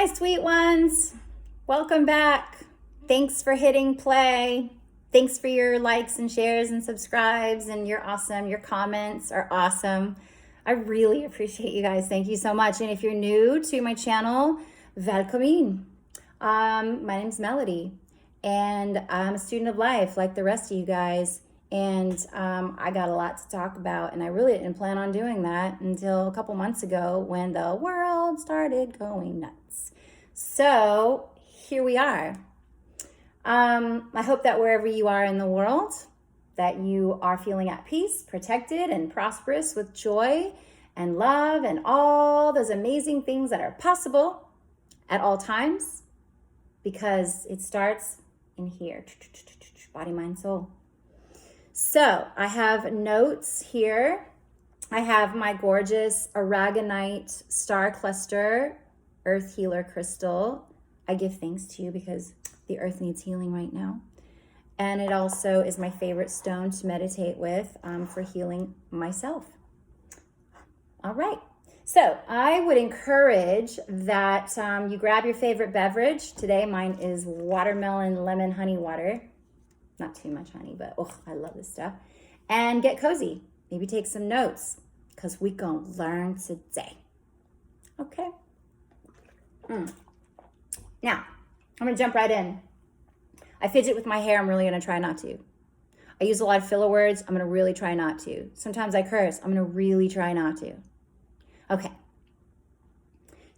Hi, sweet ones. Welcome back. Thanks for hitting play. Thanks for your likes and shares and subscribes, and you're awesome. Your comments are awesome. I really appreciate you guys. Thank you so much. And if you're new to my channel, welcome in. My name's Melody, and I'm a student of life like the rest of you guys. And I got a lot to talk about, and I really didn't plan on doing that until a couple months ago when the world started going nuts. So here we are. I hope that wherever you are in the world, that you are feeling at peace, protected, and prosperous with joy and love and all those amazing things that are possible at all times, because it starts in here. Body, mind, soul. So I have notes here. I have my gorgeous aragonite star cluster earth healer crystal. I give thanks to you because the earth needs healing right now. And it also is my favorite stone to meditate with for healing myself. All right. So I would encourage that you grab your favorite beverage. Today mine is watermelon lemon honey water. Not too much honey, but I love this stuff. And get cozy. Maybe take some notes, because we gonna learn today. Okay. Now, I'm gonna jump right in. I fidget with my hair. I'm really gonna try not to. I use a lot of filler words. I'm gonna really try not to. Sometimes I curse. I'm gonna really try not to. Okay.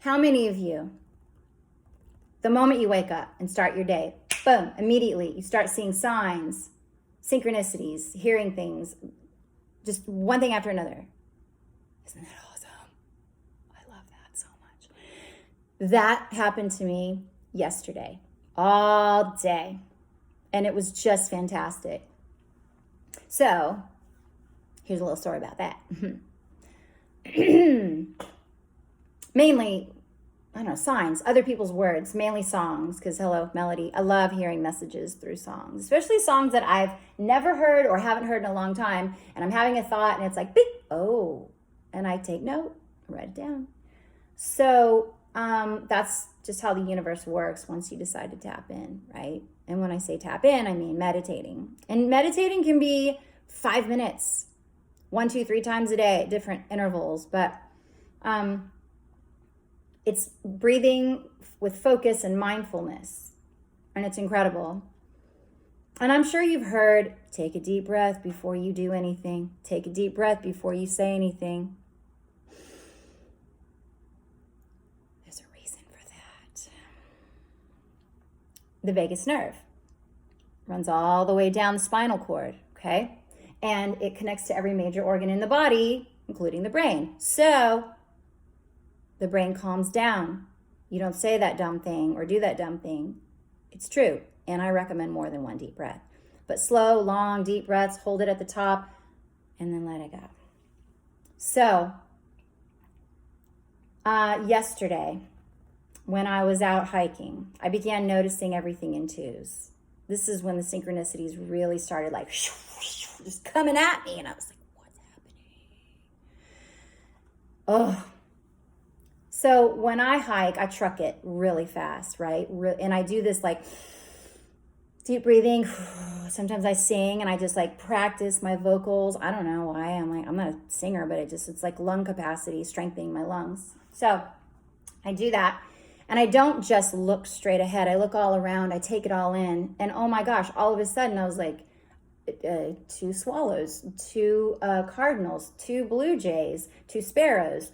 How many of you, the moment you wake up and start your day, boom, immediately you start seeing signs, synchronicities, hearing things, just one thing after another? Isn't that awesome? I love that so much. That happened to me yesterday, all day, and it was just fantastic. So here's a little story about that. Mainly, I don't know, signs, other people's words, mainly songs, because hello, melody. I love hearing messages through songs, especially songs that I've never heard or haven't heard in a long time. And I'm having a thought and it's like, beep, oh, and I take note, write it down. So that's just how the universe works once you decide to tap in, right? And when I say tap in, I mean meditating. And meditating can be 5 minutes, 1, 2, 3 times a day at different intervals, but it's breathing with focus and mindfulness, and it's incredible. And I'm sure you've heard, take a deep breath before you do anything. Take a deep breath before you say anything. There's a reason for that. The vagus nerve runs all the way down the spinal cord, okay? And it connects to every major organ in the body, including the brain. So the brain calms down. You don't say that dumb thing or do that dumb thing. It's true. And I recommend more than one deep breath. But slow, long, deep breaths, hold it at the top, and then let it go. So, yesterday, when I was out hiking, I began noticing everything in twos. This is when the synchronicities really started like just coming at me. And I was like, what's happening? Oh. So when I hike, I truck it really fast, right? And I do this like deep breathing. Sometimes I sing and I just like practice my vocals. I don't know why. I'm not a singer, but it's like lung capacity, strengthening my lungs. So I do that. And I don't just look straight ahead. I look all around. I take it all in. And oh my gosh, all of a sudden I was like, 2 swallows, 2 cardinals, 2 blue jays, 2 sparrows.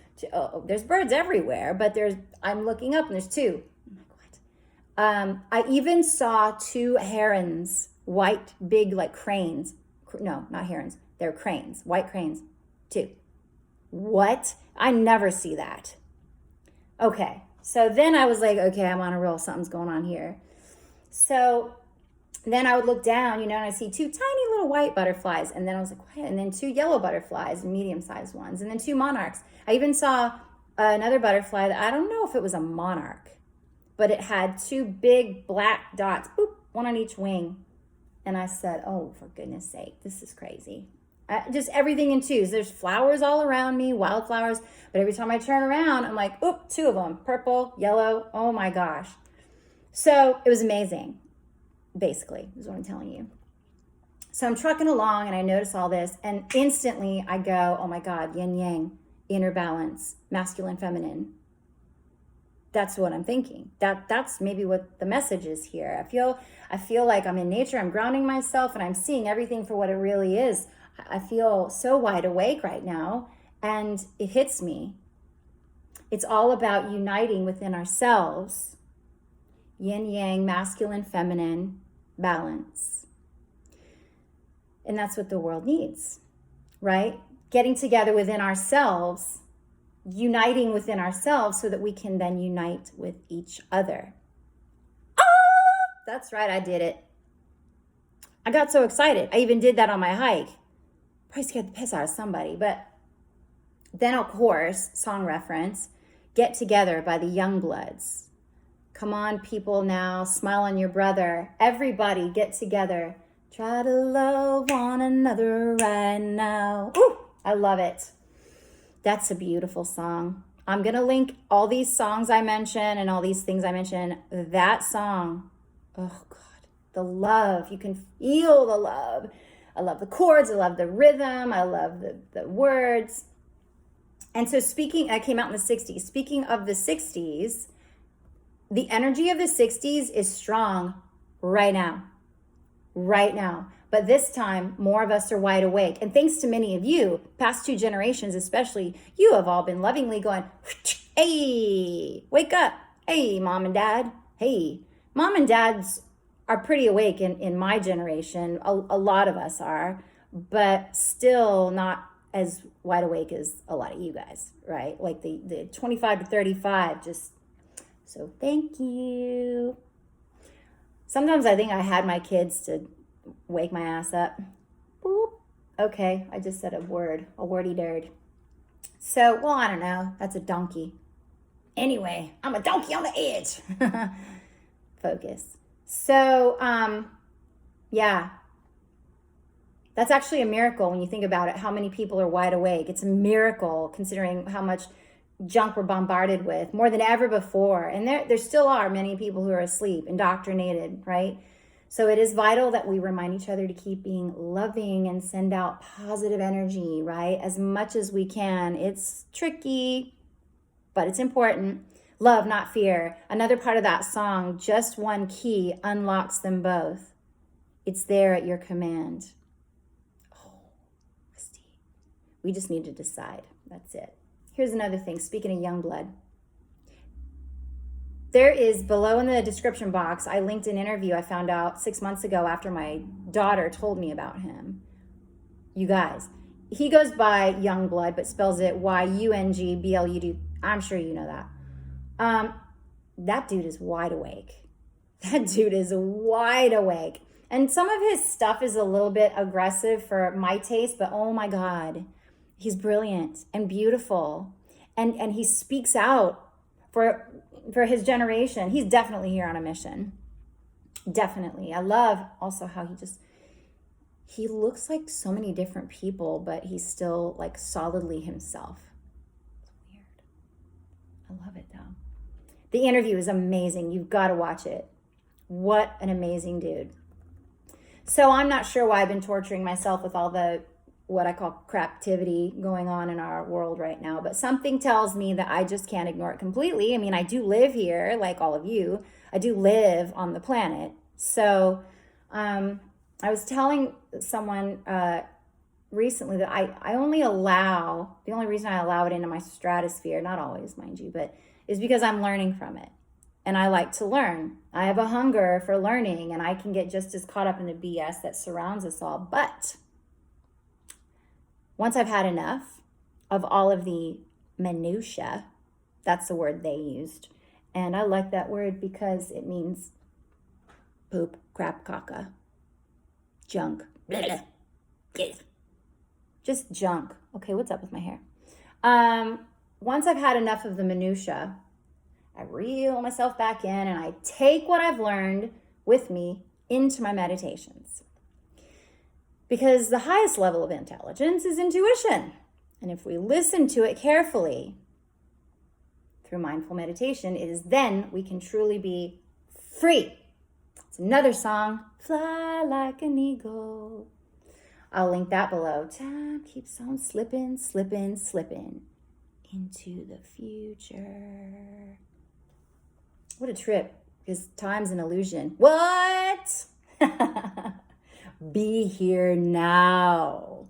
There's birds everywhere, but I'm looking up and there's 2. I'm like, what? I even saw 2 herons, white, big, like cranes. No, not herons. They're cranes, white cranes. 2. What? I never see that. Okay, so then I was like, okay, I'm on a roll. Something's going on here. So then I would look down, and I see 2 tiny little white butterflies. And then I was like, what? And then 2 yellow butterflies, medium-sized ones. And then 2 monarchs. I even saw another butterfly that I don't know if it was a monarch, but it had 2 big black dots, boop, one on each wing. And I said, oh, for goodness sake, this is crazy. Just everything in twos. There's flowers all around me, wildflowers. But every time I turn around, I'm like, oop, two of them, purple, yellow. Oh my gosh. So it was amazing, basically, is what I'm telling you. So I'm trucking along and I notice all this, and instantly I go, oh my God, yin yang, inner balance, masculine, feminine. That's what I'm thinking. That's maybe what the message is here. I feel like I'm in nature, I'm grounding myself, and I'm seeing everything for what it really is. I feel so wide awake right now, and it hits me. It's all about uniting within ourselves. Yin yang, masculine, feminine, balance. And that's what the world needs, right? Getting together within ourselves, uniting within ourselves so that we can then unite with each other. Ah, that's right, I did it. I got so excited. I even did that on my hike. Probably scared the piss out of somebody. But then, of course, song reference, Get Together by the Youngbloods. Come on, people, now, smile on your brother. Everybody get together. Try to love one another right now. Ooh, I love it. That's a beautiful song. I'm going to link all these songs I mentioned and all these things I mentioned. That song, oh God, the love. You can feel the love. I love the chords. I love the rhythm. I love the words. And so I came out in the 60s. Speaking of the 60s, the energy of the 60s is strong right now. Right now. But this time, more of us are wide awake. And thanks to many of you, past two generations especially, you have all been lovingly going, hey, wake up. Hey, mom and dad. Hey, mom and dads are pretty awake in my generation. A lot of us are, but still not as wide awake as a lot of you guys, right? Like the 25 to 35, just so thank you. Sometimes I think I had my kids to wake my ass up. Boop. Okay, I just said a wordy dird. So, well, I don't know. That's a donkey. Anyway, I'm a donkey on the edge. Focus. So, yeah. That's actually a miracle when you think about it, how many people are wide awake. It's a miracle considering how much junk we're bombarded with, more than ever before. And there still are many people who are asleep, indoctrinated, right? So it is vital that we remind each other to keep being loving and send out positive energy, right? As much as we can. It's tricky, but it's important. Love, not fear. Another part of that song, just one key unlocks them both. It's there at your command. Oh, Christy. We just need to decide. That's it. Here's another thing. Speaking of young blood. There is below in the description box, I linked an interview I found out 6 months ago after my daughter told me about him. You guys, he goes by Youngblood, but spells it Youngblud. I'm sure you know that. That dude is wide awake. That dude is wide awake. And some of his stuff is a little bit aggressive for my taste, but oh my God, he's brilliant and beautiful. And he speaks out for his generation. He's definitely here on a mission. Definitely. I love also how he looks like so many different people, but he's still like solidly himself. It's weird. I love it though. The interview is amazing. You've got to watch it. What an amazing dude. So I'm not sure why I've been torturing myself with all the what I call craptivity going on in our world right now. But something tells me that I just can't ignore it completely. I mean, I do live here, like all of you. I do live on the planet. So I was telling someone recently that I only allow, the only reason I allow it into my stratosphere, not always, mind you, but is because I'm learning from it. And I like to learn. I have a hunger for learning, and I can get just as caught up in the BS that surrounds us all. But once I've had enough of all of the minutia, that's the word they used. And I like that word because it means poop, crap, caca, junk, blah, blah. Just junk. Okay, what's up with my hair? Once I've had enough of the minutia, I reel myself back in and I take what I've learned with me into my meditations. Because the highest level of intelligence is intuition. And if we listen to it carefully through mindful meditation, it is then we can truly be free. It's another song, Fly Like an Eagle. I'll link that below. Time keeps on slipping, slipping, slipping into the future. What a trip, because time's an illusion. What? Be here now.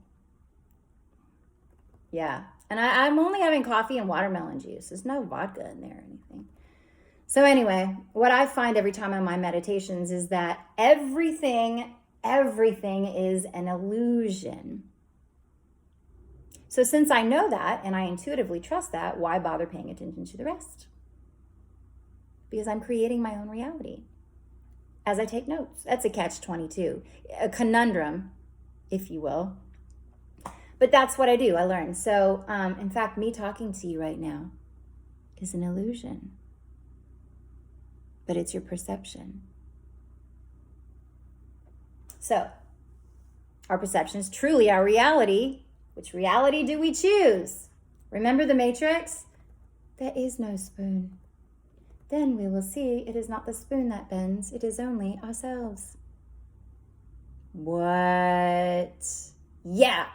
Yeah, and I'm only having coffee and watermelon juice. There's no vodka in there or anything. So anyway, what I find every time in my meditations is that everything is an illusion. So since I know that and I intuitively trust that, why bother paying attention to the rest? Because I'm creating my own reality as I take notes. That's a catch-22, a conundrum, if you will. But that's what I do. I learn. So, in fact, me talking to you right now is an illusion. But it's your perception. So, our perception is truly our reality. Which reality do we choose? Remember the Matrix? There is no spoon. Then we will see it is not the spoon that bends. It is only ourselves. What? Yeah.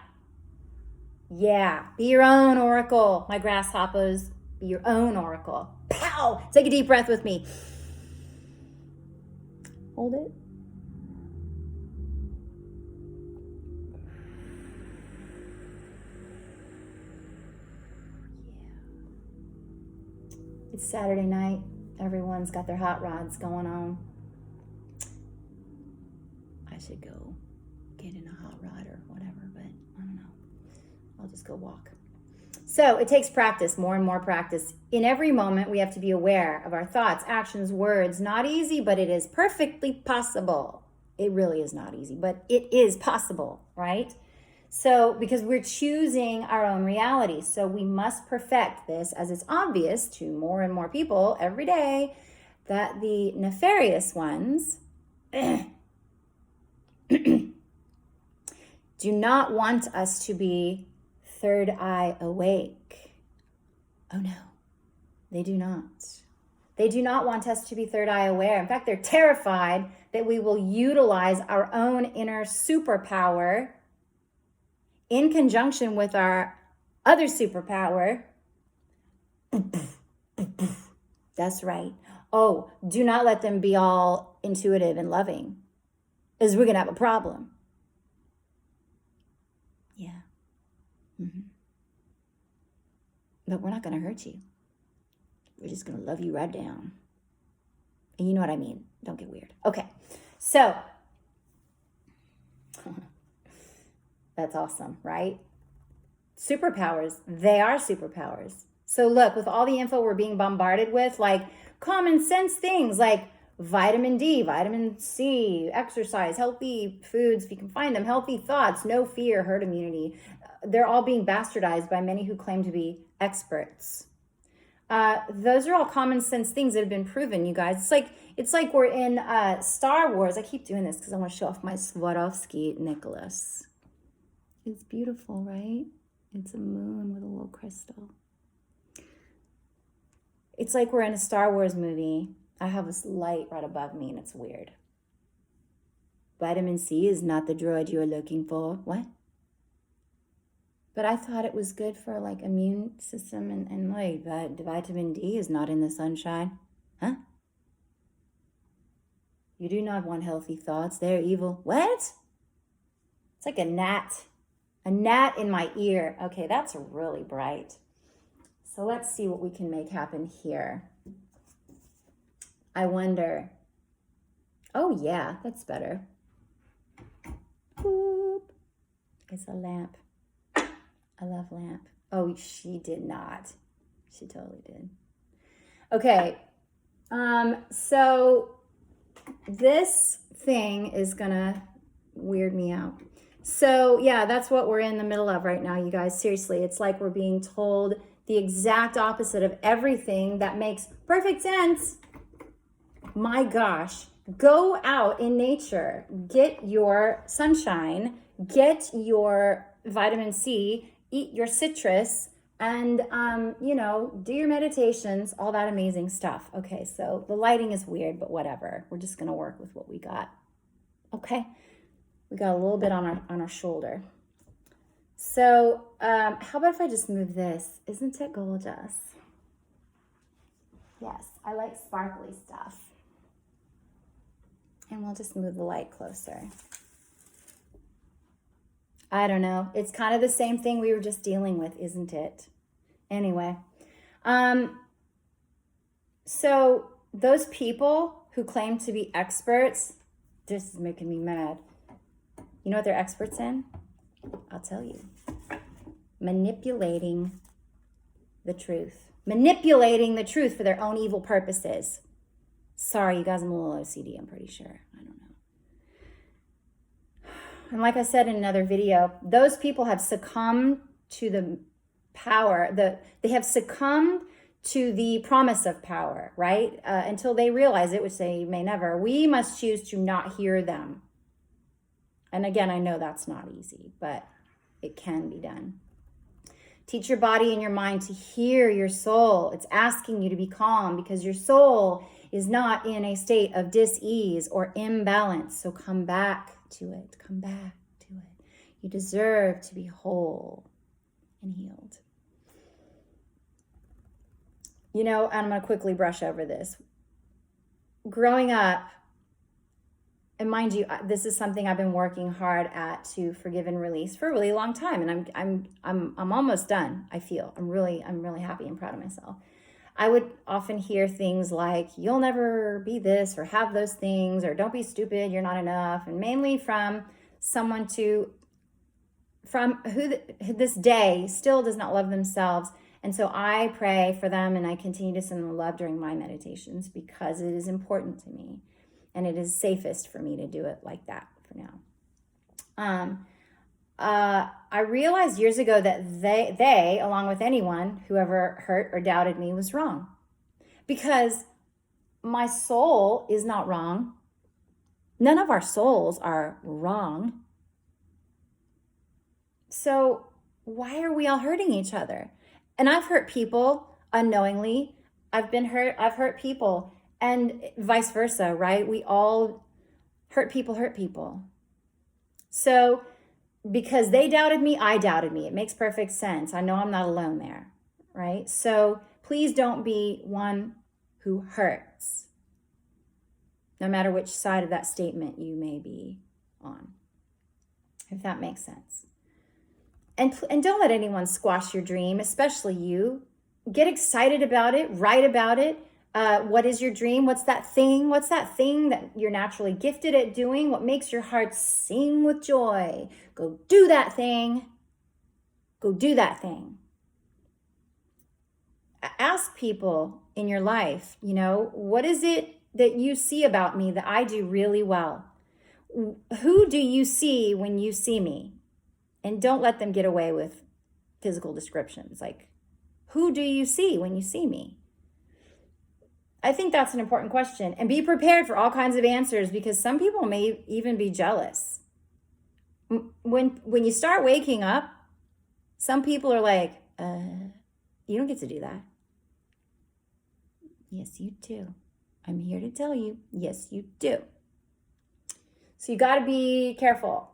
Yeah, be your own oracle, my grasshoppers. Be your own oracle. Pow! Take a deep breath with me. Hold it. Yeah. It's Saturday night. Everyone's got their hot rods going on. I should go get in a hot rod or whatever, but I don't know. I'll just go walk. So it takes practice, more and more practice. In every moment, we have to be aware of our thoughts, actions, words. Not easy, but it is perfectly possible. It really is not easy, but it is possible, right? So because we're choosing our own reality. So we must perfect this, as it's obvious to more and more people every day that the nefarious ones do not want us to be third eye awake. Oh no, they do not. They do not want us to be third eye aware. In fact, they're terrified that we will utilize our own inner superpower in conjunction with our other superpower. That's right. Oh, do not let them be all intuitive and loving, because we're going to have a problem. Yeah. Mm-hmm. But we're not going to hurt you. We're just going to love you right down. And you know what I mean. Don't get weird. Okay. So, that's awesome, right? Superpowers. They are superpowers. So look, with all the info we're being bombarded with, like common sense things like vitamin D, vitamin C, exercise, healthy foods, if you can find them, healthy thoughts, no fear, herd immunity. They're all being bastardized by many who claim to be experts. Those are all common sense things that have been proven, you guys. It's like we're in Star Wars. I keep doing this because I want to show off my Swarovski necklace. It's beautiful, right? It's a moon with a little crystal. It's like we're in a Star Wars movie. I have this light right above me and it's weird. Vitamin C is not the droid you are looking for. What? But I thought it was good for like immune system and like that vitamin D is not in the sunshine. Huh? You do not want healthy thoughts. They're evil. What? It's like a gnat. A gnat in my ear. Okay, that's really bright. So let's see what we can make happen here. I wonder. Oh yeah, that's better. Boop. It's a lamp. I love lamp. Oh, she did not. She totally did. Okay. So this thing is gonna weird me out. So yeah, that's what we're in the middle of right now, you guys. Seriously, it's like we're being told the exact opposite of everything that makes perfect sense. My gosh, go out in nature, get your sunshine, get your vitamin C, eat your citrus, and, do your meditations, all that amazing stuff. Okay, so the lighting is weird, but whatever. We're just going to work with what we got. Okay, we got a little bit on our shoulder. So how about if I just move this? Isn't it gorgeous? Yes, I like sparkly stuff. And we'll just move the light closer. I don't know. It's kind of the same thing we were just dealing with, isn't it? Anyway. So those people who claim to be experts, this is making me mad. You know what they're experts in? I'll tell you. Manipulating the truth. Manipulating the truth for their own evil purposes. Sorry, you guys, I'm a little OCD, I'm pretty sure. I don't know. And like I said in another video, those people have succumbed to the power. They have succumbed to the promise of power, right? Until they realize it, which they may never. We must choose to not hear them. And again, I know that's not easy, but it can be done. Teach your body and your mind to hear your soul. It's asking you to be calm because your soul is not in a state of dis-ease or imbalance. So come back to it. Come back to it. You deserve to be whole and healed. And I'm going to quickly brush over this. Growing up, and mind you, this is something I've been working hard at to forgive and release for a really long time, and I'm almost done. I feel I'm really happy and proud of myself. I would often hear things like, "You'll never be this," or "have those things," or "don't be stupid, you're not enough," and mainly from someone who this day still does not love themselves. And so I pray for them, and I continue to send them love during my meditations because it is important to me. And it is safest for me to do it like that for now. I realized years ago that they, along with anyone who ever hurt or doubted me, was wrong. Because my soul is not wrong. None of our souls are wrong. So why are we all hurting each other? And I've hurt people unknowingly. I've hurt people. And vice versa, right? We all hurt people. So because they doubted me, I doubted me. It makes perfect sense. I know I'm not alone there, right? So please don't be one who hurts, no matter which side of that statement you may be on, if that makes sense. And don't let anyone squash your dream, especially you. Get excited about it, write about it. What is your dream? What's that thing? What's that thing that you're naturally gifted at doing? What makes your heart sing with joy? Go do that thing. Go do that thing. Ask people in your life, what is it that you see about me that I do really well? Who do you see when you see me? And don't let them get away with physical descriptions. Like, who do you see when you see me? I think that's an important question, and be prepared for all kinds of answers because some people may even be jealous. When you start waking up, some people are like, you don't get to do that. Yes, you do. I'm here to tell you, yes, you do. So you got to be careful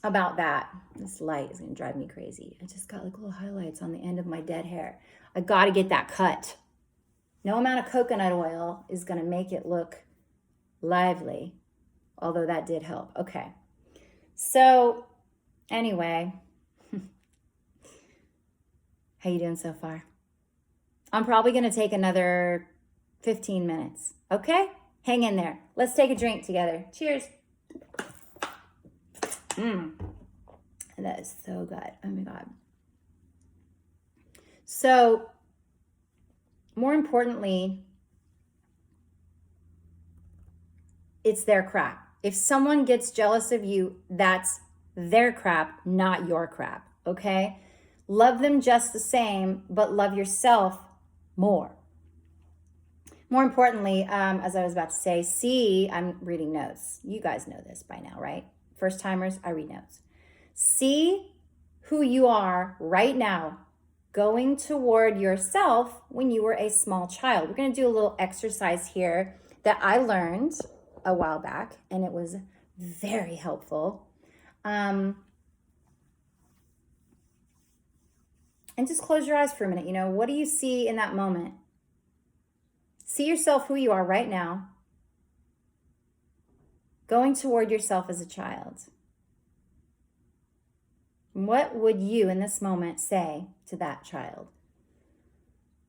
about that. This light is going to drive me crazy. I just got like little highlights on the end of my dead hair. I got to get that cut. No amount of coconut oil is going to make it look lively, although that did help. Okay. So anyway, how you doing so far? I'm probably going to take another 15 minutes. Okay? Hang in there. Let's take a drink together. Cheers. That is so good. Oh my God. So, more importantly, it's their crap. If someone gets jealous of you, that's their crap, not your crap, okay? Love them just the same, but love yourself more. More importantly, as I was about to say, I'm reading notes. You guys know this by now, right? First timers, I read notes. See who you are right now, going toward yourself when you were a small child. We're going to do a little exercise here that I learned a while back, and it was very helpful. And just close your eyes for a minute. You know, what do you see in that moment? See yourself who you are right now, going toward yourself as a child. What would you in this moment say to that child?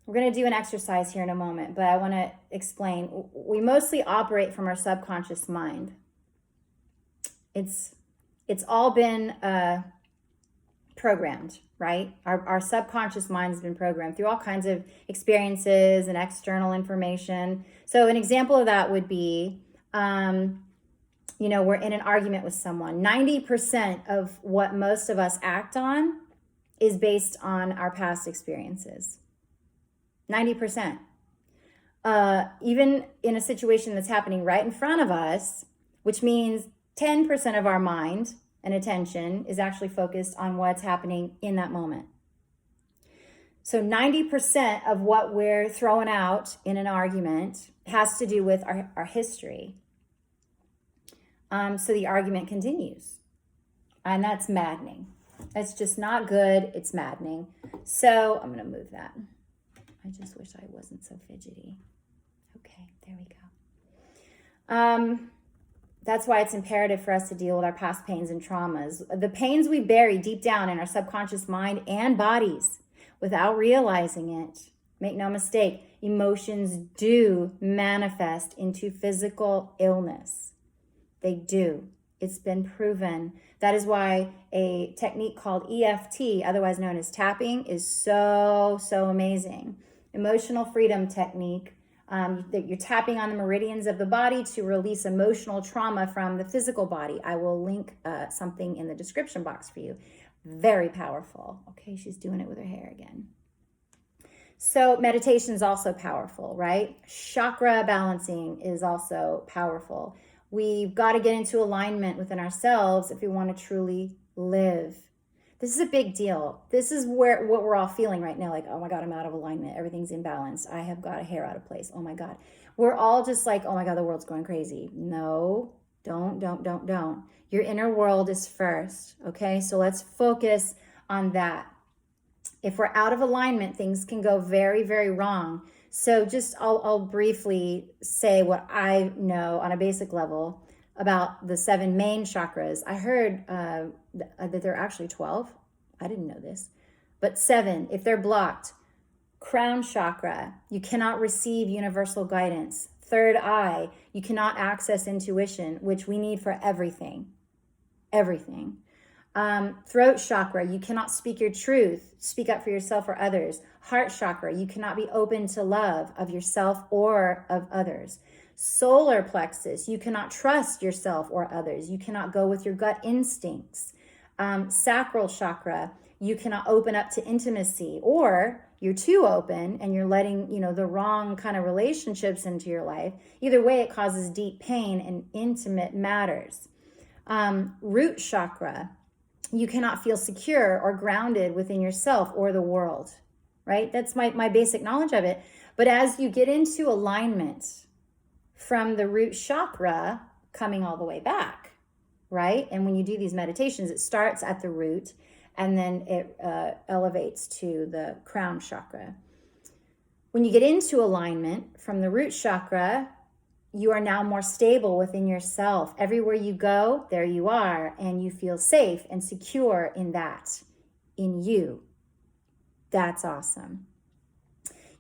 We're going to do an exercise here in a moment, but I want to explain. We mostly operate from our subconscious mind. It's all been programmed, right? Our subconscious mind has been programmed through all kinds of experiences and external information. So an example of that would be, we're in an argument with someone. 90% of what most of us act on is based on our past experiences. 90%. Even in a situation that's happening right in front of us, which means 10% of our mind and attention is actually focused on what's happening in that moment. So 90% of what we're throwing out in an argument has to do with our history. So the argument continues. And that's maddening. It's just not good. It's maddening. So I'm going to move that. I just wish I wasn't so fidgety. Okay, there we go. That's why it's imperative for us to deal with our past pains and traumas. The pains we bury deep down in our subconscious mind and bodies without realizing it. Make no mistake, emotions do manifest into physical illness. They do. It's been proven. That is why a technique called EFT, otherwise known as tapping, is so amazing. Emotional freedom technique. That you're tapping on the meridians of the body to release emotional trauma from the physical body. I will link something in the description box for you. Very powerful. Okay, she's doing it with her hair again. So meditation is also powerful, right? Chakra balancing is also powerful. We've got to get into alignment within ourselves if we want to truly live. This is a big deal. This is what we're all feeling right now. Like, oh my God, I'm out of alignment. Everything's imbalanced. I have got a hair out of place. Oh my God. We're all just like, oh my God, the world's going crazy. No, don't. Your inner world is first. Okay. So let's focus on that. If we're out of alignment, things can go very, very wrong. So I'll briefly say what I know on a basic level about the 7 main chakras. I heard that there are actually 12. I didn't know this. But 7, if they're blocked. Crown chakra, you cannot receive universal guidance. Third eye, you cannot access intuition, which we need for everything. Everything. Throat chakra, you cannot speak your truth, speak up for yourself or others. Heart chakra, you cannot be open to love of yourself or of others. Solar plexus, you cannot trust yourself or others. You cannot go with your gut instincts. Sacral chakra, you cannot open up to intimacy, or you're too open and you're letting, the wrong kind of relationships into your life. Either way, it causes deep pain and intimate matters. Root chakra, you cannot feel secure or grounded within yourself or the world, right? That's my basic knowledge of it. But as you get into alignment from the root chakra coming all the way back, right? And when you do these meditations, it starts at the root and then it elevates to the crown chakra. When you get into alignment from the root chakra, you are now more stable within yourself. Everywhere you go, there you are, and you feel safe and secure in that, in you. That's awesome.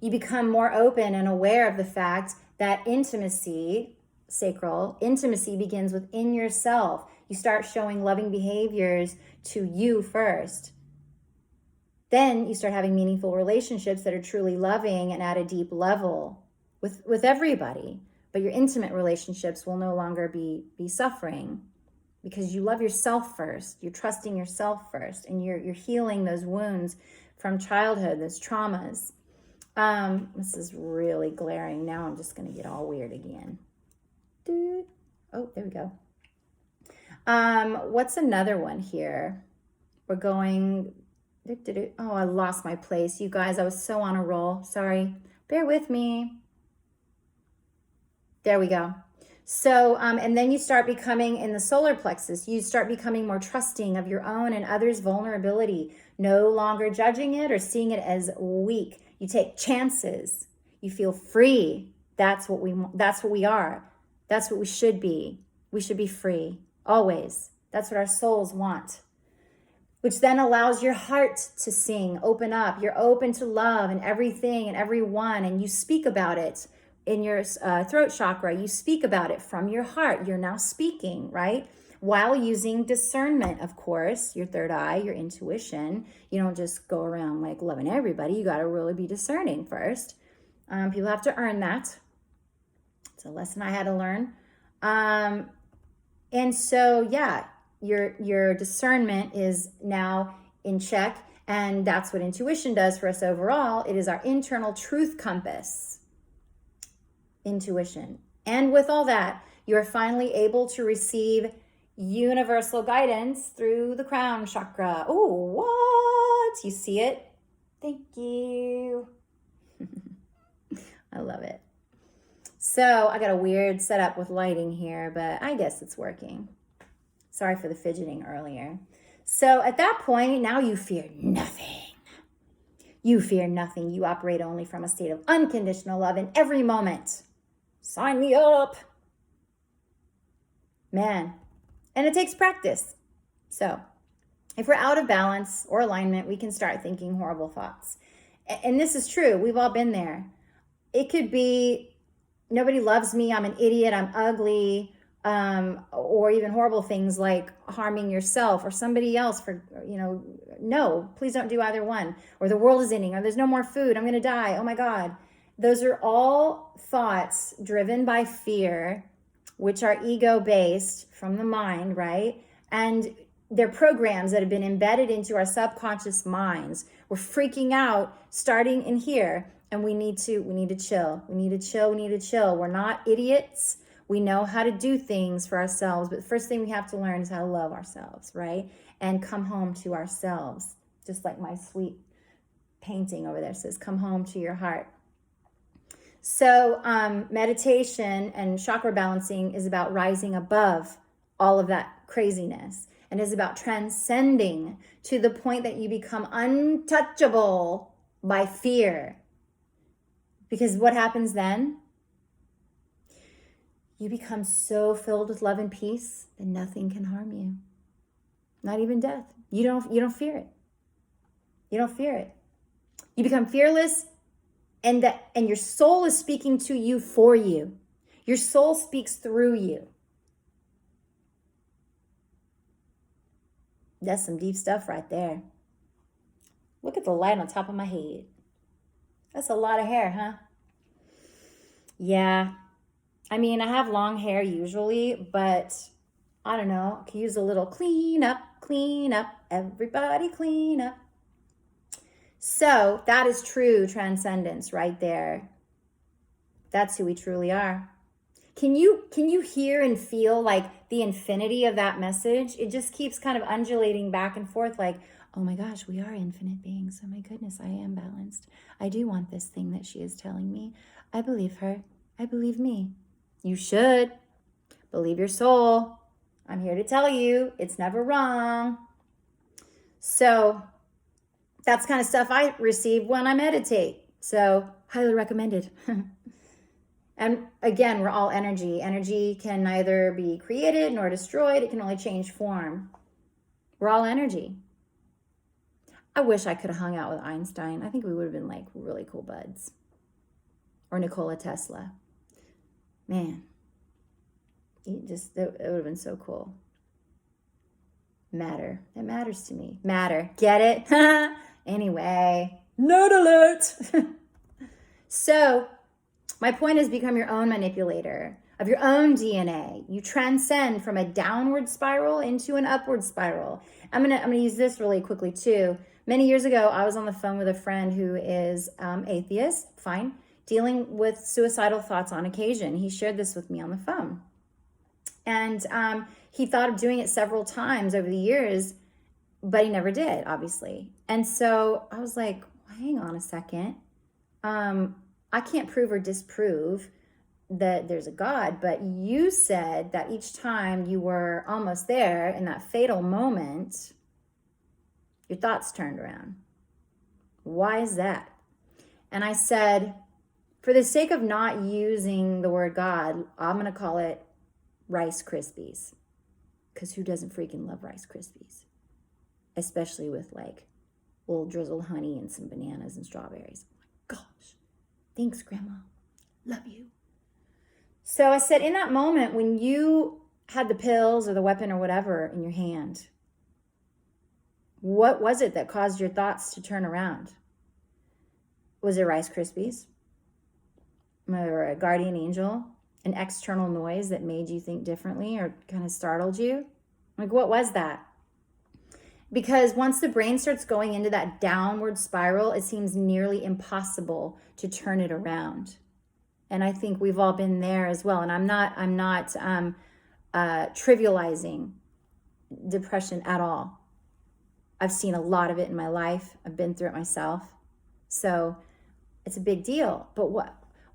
You become more open and aware of the fact that intimacy, sacral intimacy, begins within yourself. You start showing loving behaviors to you first. Then you start having meaningful relationships that are truly loving and at a deep level with everybody. But your intimate relationships will no longer be suffering because you love yourself first. You're trusting yourself first, and you're healing those wounds from childhood, those traumas. This is really glaring. Now I'm just going to get all weird again. Oh, there we go. What's another one here? We're going, oh, I lost my place. You guys, I was so on a roll. Sorry. Bear with me. There we go. So, and then you start becoming in the solar plexus, you start becoming more trusting of your own and others' vulnerability, no longer judging it or seeing it as weak. You take chances. You feel free. That's what we want. That's what we are. That's what we should be. We should be free, always. That's what our souls want. Which then allows your heart to sing, open up. You're open to love and everything and everyone, and you speak about it in your throat chakra. You speak about it from your heart. You're now speaking, right? While using discernment, of course, your third eye, your intuition. You don't just go around like loving everybody. You got to really be discerning first. People have to earn that. It's a lesson I had to learn. And so, yeah, your discernment is now in check. And that's what intuition does for us overall. It is our internal truth compass. Intuition. And with all that, you're finally able to receive universal guidance through the crown chakra. Oh, what? You see it? Thank you. I love it. So I got a weird setup with lighting here, but I guess it's working. Sorry for the fidgeting earlier. So at that point, now you fear nothing. You fear nothing. You operate only from a state of unconditional love in every moment. Sign me up. Man. And it takes practice. So if we're out of balance or alignment, we can start thinking horrible thoughts. And this is true. We've all been there. It could be, nobody loves me, I'm an idiot, I'm ugly, or even horrible things like harming yourself or somebody else for, no, please don't do either one. Or the world is ending, or there's no more food, I'm going to die, oh my God. Those are all thoughts driven by fear, which are ego-based from the mind, right? And they're programs that have been embedded into our subconscious minds. We're freaking out starting in here. And we need to chill. We need to chill. We're not idiots. We know how to do things for ourselves. But the first thing we have to learn is how to love ourselves, right? And come home to ourselves. Just like my sweet painting over there says, come home to your heart. So meditation and chakra balancing is about rising above all of that craziness. And is about transcending to the point that you become untouchable by fear. Because what happens then? You become so filled with love and peace that nothing can harm you. Not even death. You don't fear it. You don't fear it. You become fearless, and your soul is speaking to you for you. Your soul speaks through you. That's some deep stuff right there. Look at the light on top of my head. That's a lot of hair, huh? Yeah. I mean, I have long hair usually, but I don't know. I could use a little clean up. Everybody clean up. So that is true transcendence right there. That's who we truly are. Can you hear and feel like the infinity of that message? It just keeps kind of undulating back and forth like, oh my gosh, we are infinite beings. Oh my goodness, I am balanced. I do want this thing that she is telling me. I believe her. I believe me. You should. Believe your soul. I'm here to tell you, it's never wrong. So that's kind of stuff I receive when I meditate. So highly recommended. And again, we're all energy. Energy can neither be created nor destroyed. It can only change form. We're all energy. I wish I could have hung out with Einstein. I think we would have been like really cool buds. Or Nikola Tesla. Man, it would have been so cool. Matter. That matters to me. Matter. Get it? Anyway, nerd alert. So, my point is become your own manipulator of your own DNA. You transcend from a downward spiral into an upward spiral. I'm gonna use this really quickly too. Many years ago, I was on the phone with a friend who is atheist, fine, dealing with suicidal thoughts on occasion. He shared this with me on the phone. And he thought of doing it several times over the years. but he never did, obviously. And so I was like, hang on a second. I can't prove or disprove that there's a God, but you said that each time you were almost there in that fatal moment, your thoughts turned around. Why is that? And I said, for the sake of not using the word God, I'm going to call it Rice Krispies. Because who doesn't freaking love Rice Krispies? Especially with like a little drizzled honey and some bananas and strawberries. Oh my gosh. Thanks, Grandma. Love you. So I said, in that moment when you had the pills or the weapon or whatever in your hand, what was it that caused your thoughts to turn around? Was it Rice Krispies? Or a guardian angel? An external noise that made you think differently or kind of startled you? Like, what was that? Because once the brain starts going into that downward spiral, it seems nearly impossible to turn it around. And I think we've all been there as well. And I'm not trivializing depression at all. I've seen a lot of it in my life. I've been through it myself. So it's a big deal. But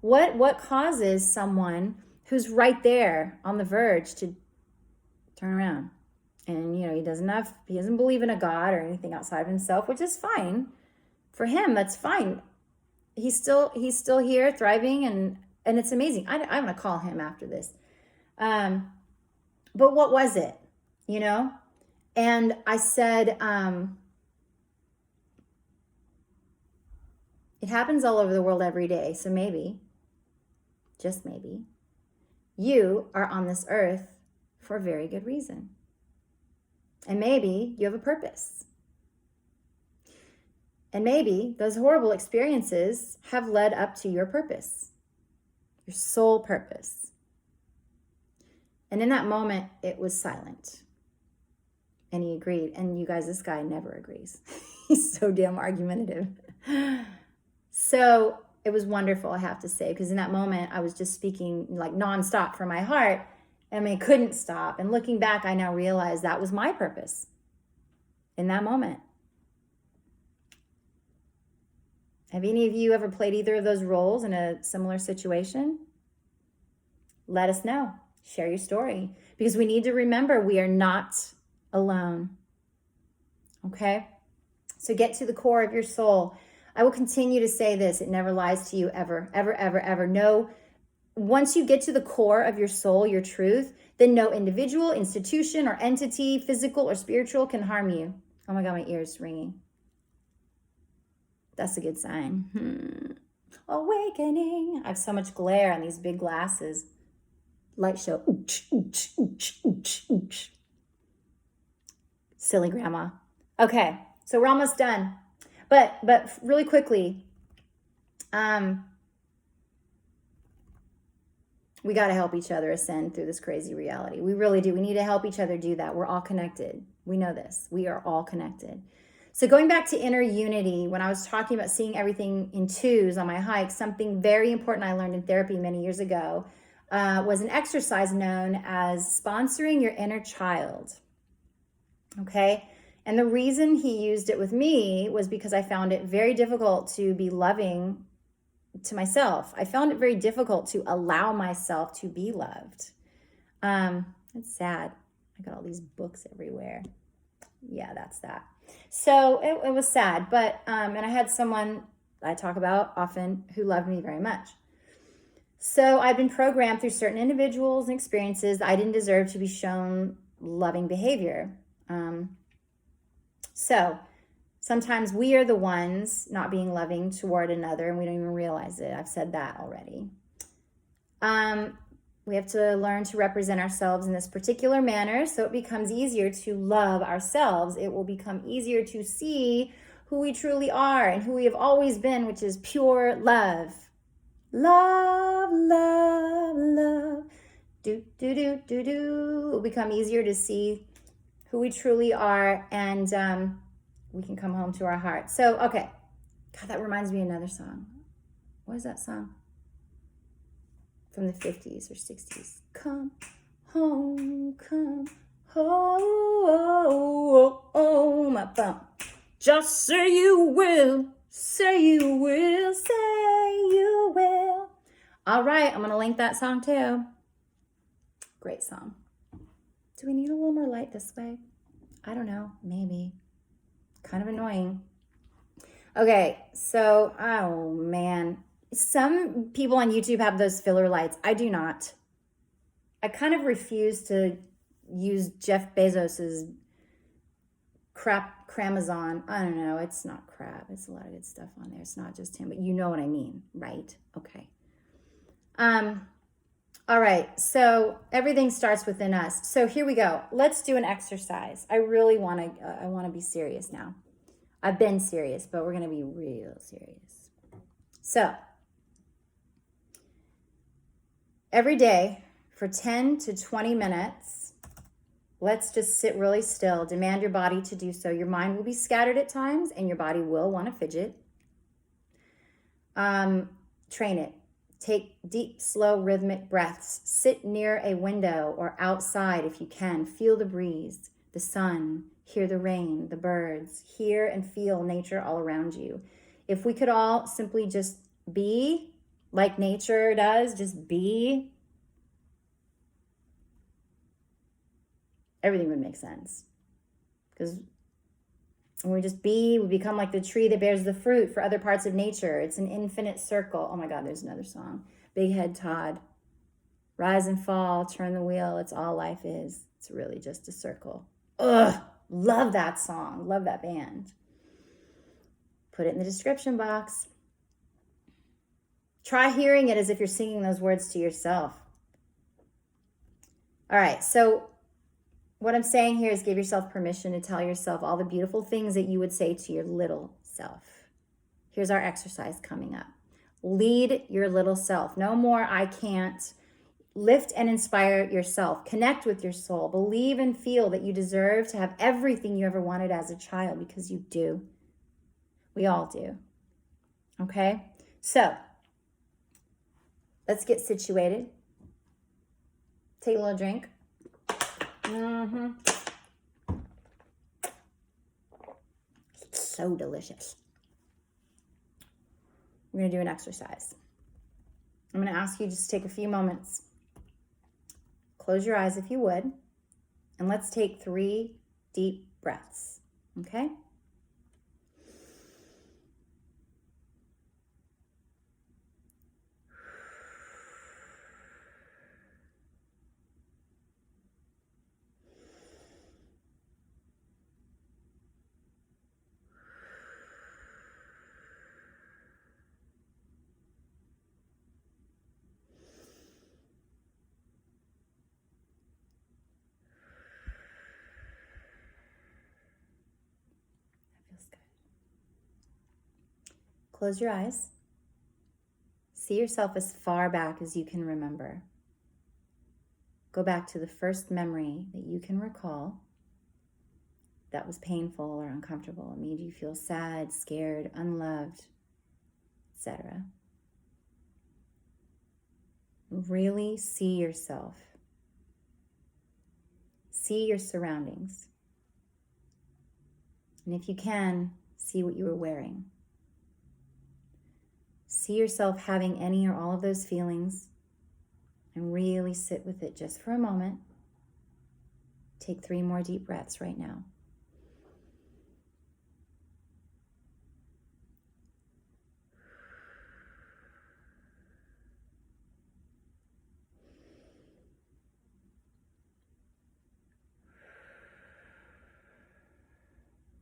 what causes someone who's right there on the verge to turn around? And, he doesn't believe in a God or anything outside of himself, which is fine. For him, that's fine. He's still here, thriving, and it's amazing. I'm going to call him after this. But what was it, And I said, it happens all over the world every day. So maybe, just maybe, you are on this earth for a very good reason. And maybe you have a purpose. And maybe those horrible experiences have led up to your purpose, your sole purpose. And in that moment, it was silent. And he agreed. And you guys, this guy never agrees. He's so damn argumentative. So it was wonderful, I have to say, because in that moment, I was just speaking like nonstop from my heart. I couldn't stop. And looking back, I now realize that was my purpose in that moment. Have any of you ever played either of those roles in a similar situation? Let us know. Share your story. Because we need to remember we are not alone. Okay? So get to the core of your soul. I will continue to say this. It never lies to you ever, ever, ever, ever. No. Once you get to the core of your soul, your truth, then no individual, institution, or entity, physical or spiritual, can harm you. Oh my God, my ear's ringing. That's a good sign. Awakening. I have so much glare on these big glasses. Light show. Ooch, ooch, ooch, ooch, ooch. Silly grandma. Okay, so we're almost done. But really quickly, we got to help each other ascend through this crazy reality. We really do. We need to help each other do that. We're all connected. We know this. We are all connected. So going back to inner unity, when I was talking about seeing everything in twos on my hike, something very important I learned in therapy many years ago was an exercise known as sponsoring your inner child. Okay? And the reason he used it with me was because I found it very difficult to be loving to myself. I found it very difficult to allow myself to be loved. It's sad. I got all these books everywhere. Yeah, that's that. So it was sad, but and I had someone I talk about often who loved me very much. So I've been programmed through certain individuals and experiences that I didn't deserve to be shown loving behavior. So sometimes we are the ones not being loving toward another, and we don't even realize it. I've said that already. We have to learn to represent ourselves in this particular manner so it becomes easier to love ourselves. It will become easier to see who we truly are and who we have always been, which is pure love. Love, love, love. Do, do, do, do, do. It will become easier to see who we truly are, and we can come home to our heart. So, okay. God, that reminds me of another song. What is that song? From the 50s or 60s. Come home My bum. Just say you will, say you will, say you will. All right, I'm going to link that song too. Great song. Do we need a little more light this way? I don't know, maybe. Kind of annoying. Okay, so, oh man. Some people on YouTube have those filler lights. I do not. I kind of refuse to use Jeff Bezos's Cramazon. I don't know. It's not crap. It's a lot of good stuff on there. It's not just him, but you know what I mean, right? Okay. All right. So everything starts within us. So here we go. Let's do an exercise. I really want to be serious now. I've been serious, but we're going to be real serious. So every day for 10 to 20 minutes, let's just sit really still. Demand your body to do so. Your mind will be scattered at times and your body will want to fidget. Train it. Take deep, slow, rhythmic breaths. Sit near a window or outside if you can. Feel the breeze, the sun, hear the rain, the birds. Hear and feel nature all around you. If we could all simply just be like nature does, just be, everything would make sense. Because when we just be, we become like the tree that bears the fruit for other parts of nature. It's an infinite circle. Oh my God, there's another song. Big Head Todd. Rise and fall, turn the wheel. It's all life is. It's really just a circle. Ugh, love that song. Love that band. Put it in the description box. Try hearing it as if you're singing those words to yourself. All right, so what I'm saying here is give yourself permission to tell yourself all the beautiful things that you would say to your little self. Here's our exercise coming up. Lead your little self. No more I can't. Lift and inspire yourself. Connect with your soul. Believe and feel that you deserve to have everything you ever wanted as a child, because you do. We all do. Okay? So, let's get situated. Take a little drink. So delicious. We're going to do an exercise. I'm going to ask you just to take a few moments. Close your eyes if you would. And let's take 3 deep breaths. Okay? Close your eyes. See yourself as far back as you can remember. Go back to the first memory that you can recall that was painful or uncomfortable. It made you feel sad, scared, unloved, etc. Really see yourself. See your surroundings. And if you can, see what you were wearing. See yourself having any or all of those feelings and really sit with it just for a moment. Take 3 more deep breaths right now.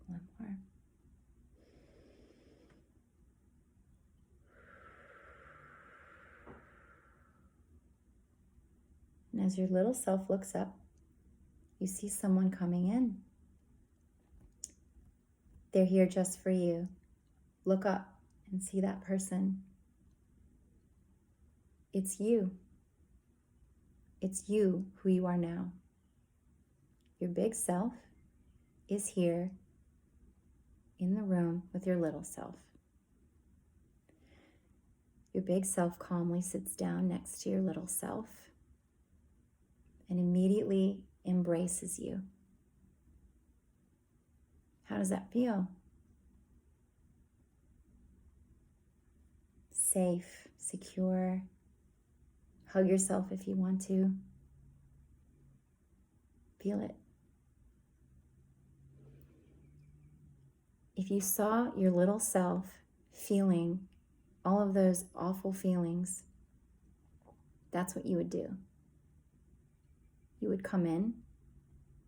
One more. And as your little self looks up, you see someone coming in. They're here just for you. Look up and see that person. It's you. It's you who you are now. Your big self is here in the room with your little self. Your big self calmly sits down next to your little self. And immediately embraces you. How does that feel? Safe, secure. Hug yourself if you want to. Feel it. If you saw your little self feeling all of those awful feelings, that's what you would do. You would come in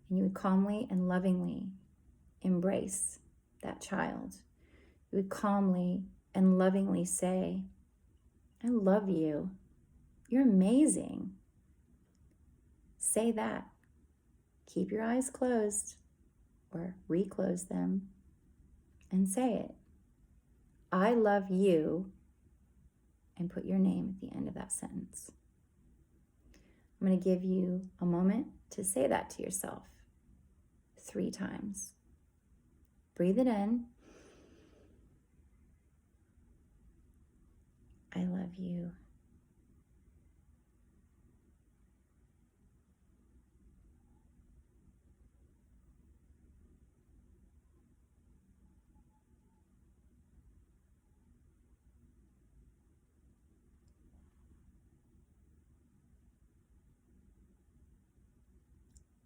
and you would calmly and lovingly embrace that child. You would calmly and lovingly say, I love you. You're amazing. Say that. Keep your eyes closed or reclose them and say it. I love you, and put your name at the end of that sentence. I'm going to give you a moment to say that to yourself 3 times. Breathe it in. I love you.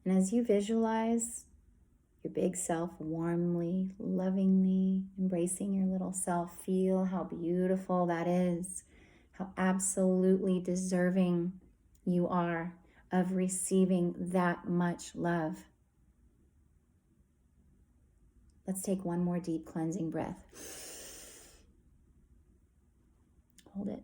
And as you visualize your big self warmly, lovingly embracing your little self, feel how beautiful that is, how absolutely deserving you are of receiving that much love. Let's take one more deep cleansing breath. Hold it.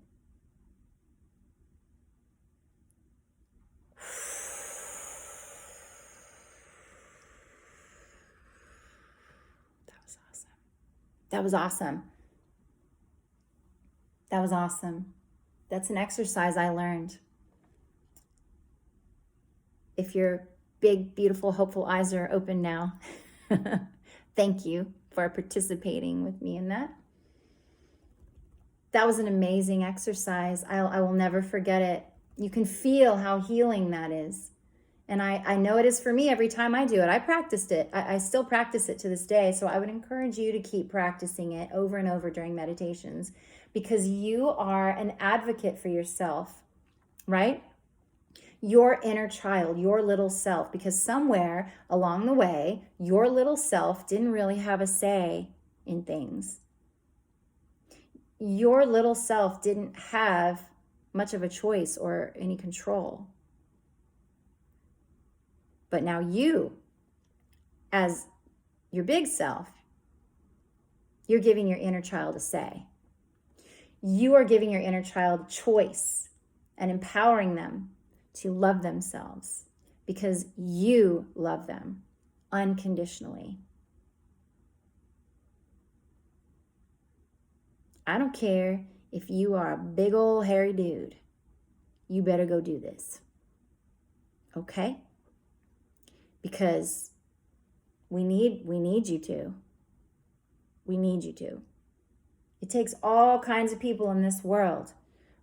That was awesome. That was awesome. That's an exercise I learned. If your big, beautiful, hopeful eyes are open now, thank you for participating with me in that. That was an amazing exercise. I will never forget it. You can feel how healing that is. And I know it is for me every time I do it. I practiced it. I still practice it to this day. So I would encourage you to keep practicing it over and over during meditations, because you are an advocate for yourself, right? Your inner child, your little self, because somewhere along the way, your little self didn't really have a say in things. Your little self didn't have much of a choice or any control. But now you, as your big self, you're giving your inner child a say. You are giving your inner child choice and empowering them to love themselves because you love them unconditionally. I don't care if you are a big old hairy dude. You better go do this. Okay? Because we need you to. We need you to. It takes all kinds of people in this world.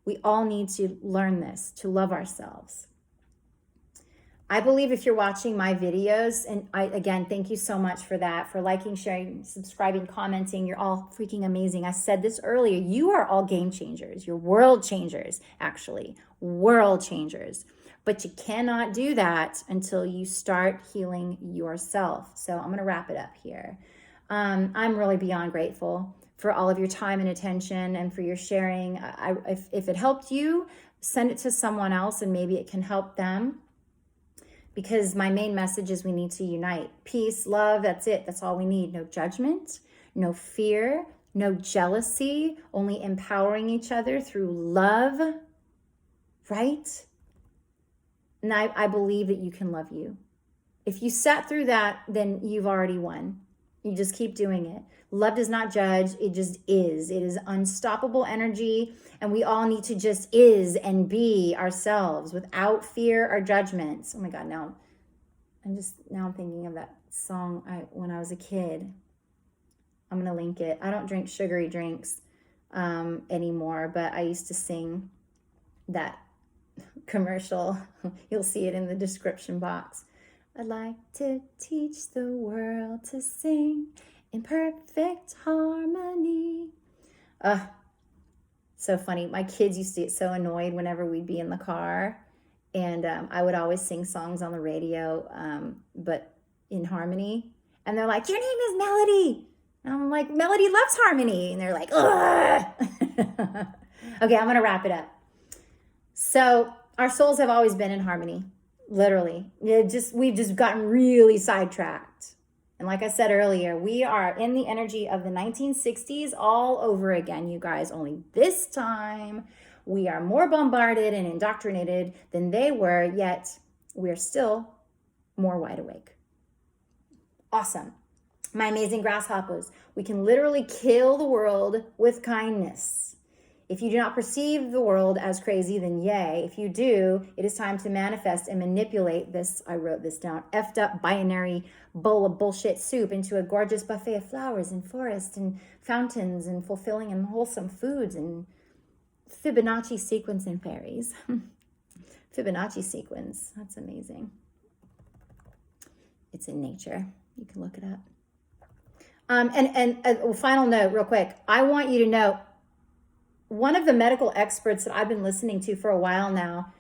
We all need to learn this, to love ourselves. I believe if you're watching my videos, and again, thank you so much for that, for liking, sharing, subscribing, commenting. You're all freaking amazing. I said this earlier. You are all game changers. You're world changers, actually. World changers. But you cannot do that until you start healing yourself. So I'm going to wrap it up here. I'm really beyond grateful for all of your time and attention and for your sharing. If it helped you, send it to someone else and maybe it can help them. Because my main message is we need to unite. Peace, love, that's it. That's all we need. No judgment, no fear, no jealousy, only empowering each other through love, right? And I believe that you can love you. If you sat through that, then you've already won. You just keep doing it. Love does not judge. It just is. It is unstoppable energy. And we all need to just is and be ourselves without fear or judgments. Oh my God, now I'm thinking of that song when I was a kid. I'm going to link it. I don't drink sugary drinks anymore, but I used to sing that commercial. You'll see it in the description box. I'd like to teach the world to sing in perfect harmony. So funny. My kids used to get so annoyed whenever we'd be in the car. And I would always sing songs on the radio, but in harmony. And they're like, your name is Melody. And I'm like, Melody loves harmony. And they're like, ugh. Okay, I'm going to wrap it up. So our souls have always been in harmony, literally. We've just gotten really sidetracked. And like I said earlier, we are in the energy of the 1960s all over again, you guys. Only this time, we are more bombarded and indoctrinated than they were, yet we're still more wide awake. Awesome. My amazing grasshoppers, we can literally kill the world with kindness. If you do not perceive the world as crazy, then yay. If you do, it is time to manifest and manipulate this, I wrote this down, effed up binary bowl of bullshit soup into a gorgeous buffet of flowers and forests and fountains and fulfilling and wholesome foods and Fibonacci sequence and fairies. Fibonacci sequence, that's amazing. It's in nature. You can look it up. And a final note real quick. I want you to know, one of the medical experts that I've been listening to for a while now,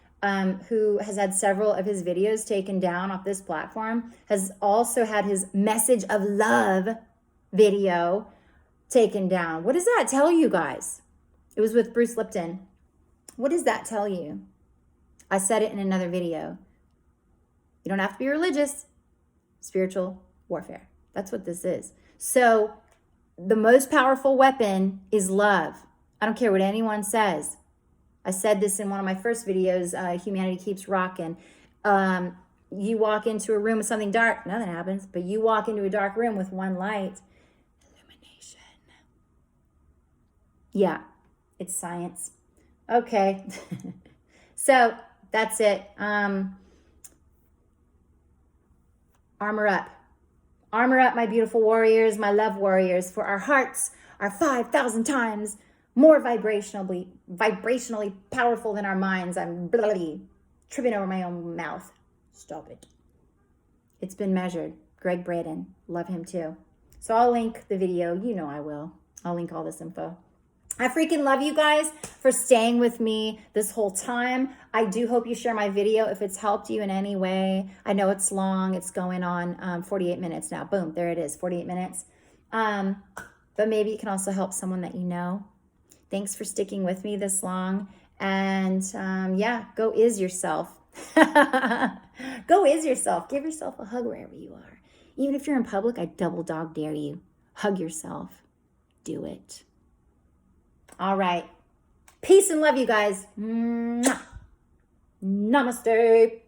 who has had several of his videos taken down off this platform, has also had his message of love video taken down. What does that tell you guys? It was with Bruce Lipton. What does that tell you? I said it in another video. You don't have to be religious. Spiritual warfare. That's what this is. So the most powerful weapon is love. I don't care what anyone says. I said this in one of my first videos, Humanity Keeps Rocking. You walk into a room with something dark, nothing happens, but you walk into a dark room with one light, illumination. Yeah, it's science. Okay. So that's it. Armor up. Armor up, my beautiful warriors, my love warriors, for our hearts are 5,000 times more vibrationally powerful than our minds. I'm bloody tripping over my own mouth. Stop it. It's been measured. Greg Braden. Love him too. So I'll link the video. You know I will. I'll link all this info. I freaking love you guys for staying with me this whole time. I do hope you share my video if it's helped you in any way. I know it's long. It's going on 48 minutes now. Boom. There it is. 48 minutes. But maybe it can also help someone that you know. Thanks for sticking with me this long. And yeah, go is yourself. Go is yourself. Give yourself a hug wherever you are. Even if you're in public, I double dog dare you. Hug yourself. Do it. All right. Peace and love, you guys. Mwah. Namaste.